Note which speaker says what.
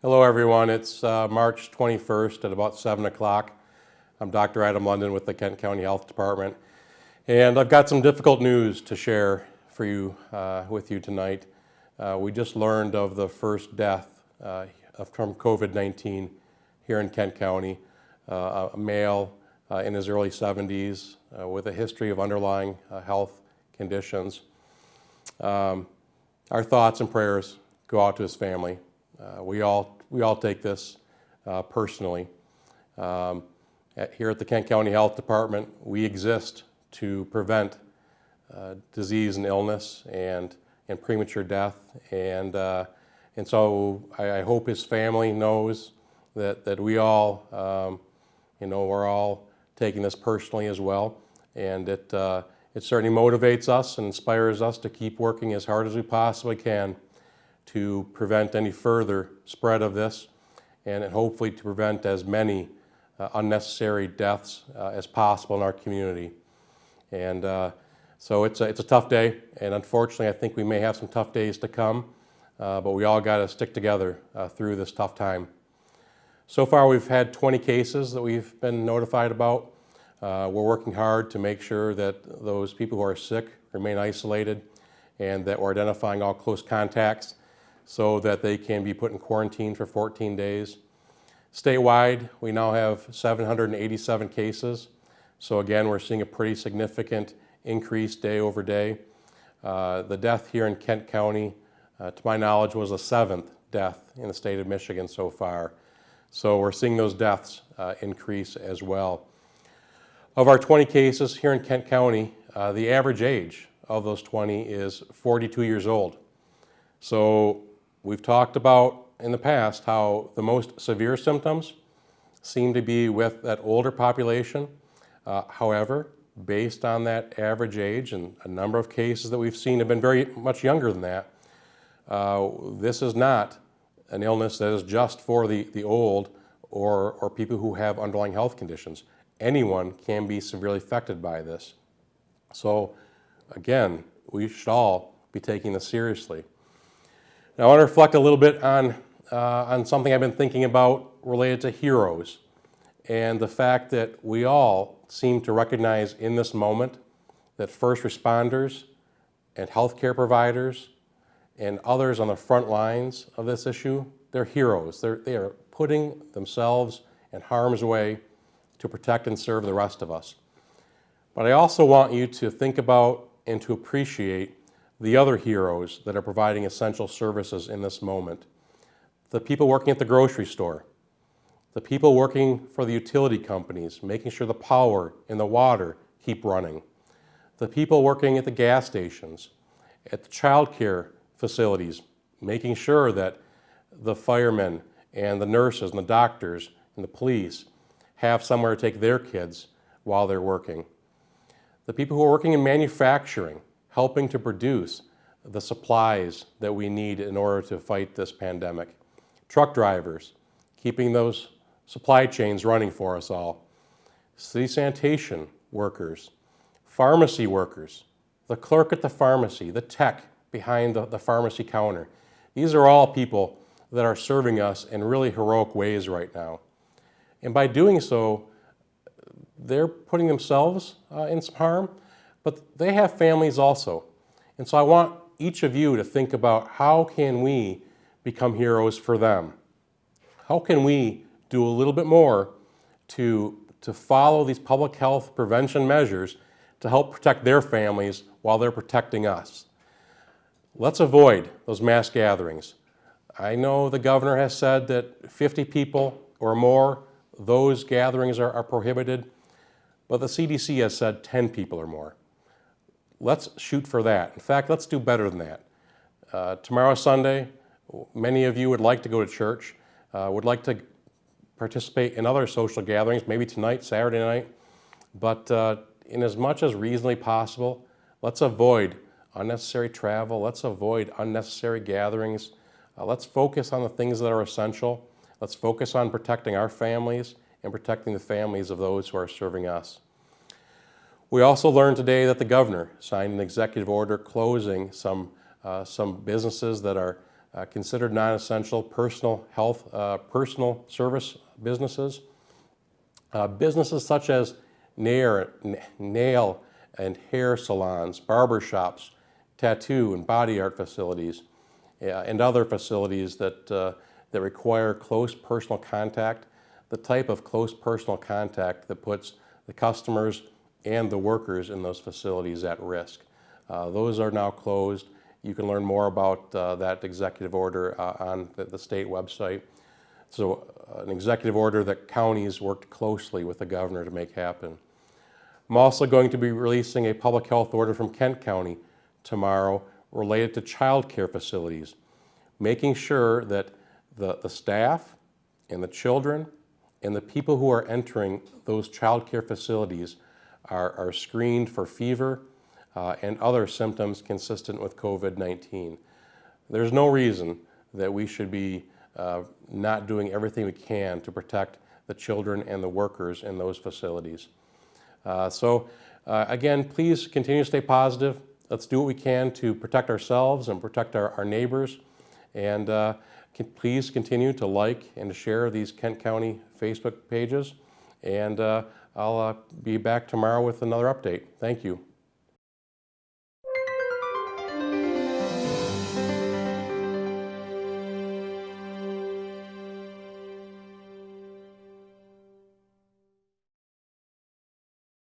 Speaker 1: Hello everyone, it's March 21st at about 7 o'clock. I'm Dr. Adam London with the Kent County Health Department, and I've got some difficult news to share for you, with you tonight. We just learned of the first death from COVID-19 here in Kent County, a male in his early 70s with a history of underlying health conditions. Our thoughts and prayers go out to his family. We all take this personally. Here at the Kent County Health Department, we exist to prevent disease and illness and premature death, and so I hope his family knows that we all, we're all taking this personally as well, and it certainly motivates us and inspires us to keep working as hard as we possibly can to prevent any further spread of this, and hopefully to prevent as many unnecessary deaths as possible in our community. And so it's a tough day, and unfortunately I think we may have some tough days to come, but we all got to stick together through this tough time. So far we've had 20 cases that we've been notified about. We're working hard to make sure that those people who are sick remain isolated, and that we're identifying all close contacts so that they can be put in quarantine for 14 days. Statewide, we now have 787 cases. So again, we're seeing a pretty significant increase day over day. The death here in Kent County, to my knowledge, was the 7th death in the state of Michigan so far. So we're seeing those deaths increase as well. Of our 20 cases here in Kent County, the average age of those 20 is 42 years old. So we've talked about in the past how the most severe symptoms seem to be with that older population. However, based on that average age, and a number of cases that we've seen have been very much younger than that, this is not an illness that is just for the old or people who have underlying health conditions. Anyone can be severely affected by this. So again, we should all be taking this seriously. Now, I want to reflect a little bit on something I've been thinking about related to heroes, and the fact that we all seem to recognize in this moment that first responders and healthcare providers and others on the front lines of this issue, they're heroes. They are putting themselves in harm's way to protect and serve the rest of us. But I also want you to think about and to appreciate the other heroes that are providing essential services in this moment. The people working at the grocery store, the people working for the utility companies, making sure the power and the water keep running, the people working at the gas stations, at the child care facilities, making sure that the firemen and the nurses and the doctors and the police have somewhere to take their kids while they're working. The people who are working in manufacturing, helping to produce the supplies that we need in order to fight this pandemic. Truck drivers, keeping those supply chains running for us all. City sanitation workers, pharmacy workers, the clerk at the pharmacy, the tech behind the pharmacy counter. These are all people that are serving us in really heroic ways right now. And by doing so, they're putting themselves in some harm, but they have families also. And so I want each of you to think about, how can we become heroes for them? How can we do a little bit more to follow these public health prevention measures to help protect their families while they're protecting us? Let's avoid those mass gatherings. I know the governor has said that 50 people or more, those gatherings are prohibited, but the CDC has said 10 people or more. Let's shoot for that. In fact, let's do better than that. Tomorrow, Sunday, many of you would like to go to church, would like to participate in other social gatherings, maybe tonight, Saturday night, but in as much as reasonably possible, let's avoid unnecessary travel, let's avoid unnecessary gatherings, let's focus on the things that are essential, let's focus on protecting our families and protecting the families of those who are serving us. We also learned today that the governor signed an executive order closing some businesses that are considered non-essential personal health, personal service businesses. Businesses such as nail and hair salons, barber shops, tattoo and body art facilities, and other facilities that require close personal contact, the type of close personal contact that puts the customers and the workers in those facilities at risk. Those are now closed. You can learn more about that executive order on the state website. So an executive order that counties worked closely with the governor to make happen. I'm also going to be releasing a public health order from Kent County tomorrow related to child care facilities, making sure that the staff and the children and the people who are entering those child care facilities are screened for fever and other symptoms consistent with COVID-19. There's no reason that we should be not doing everything we can to protect the children and the workers in those facilities. Again, please continue to stay positive. Let's do what we can to protect ourselves and protect our neighbors. And please continue to like and to share these Kent County Facebook pages. And I'll be back tomorrow with another update. Thank you.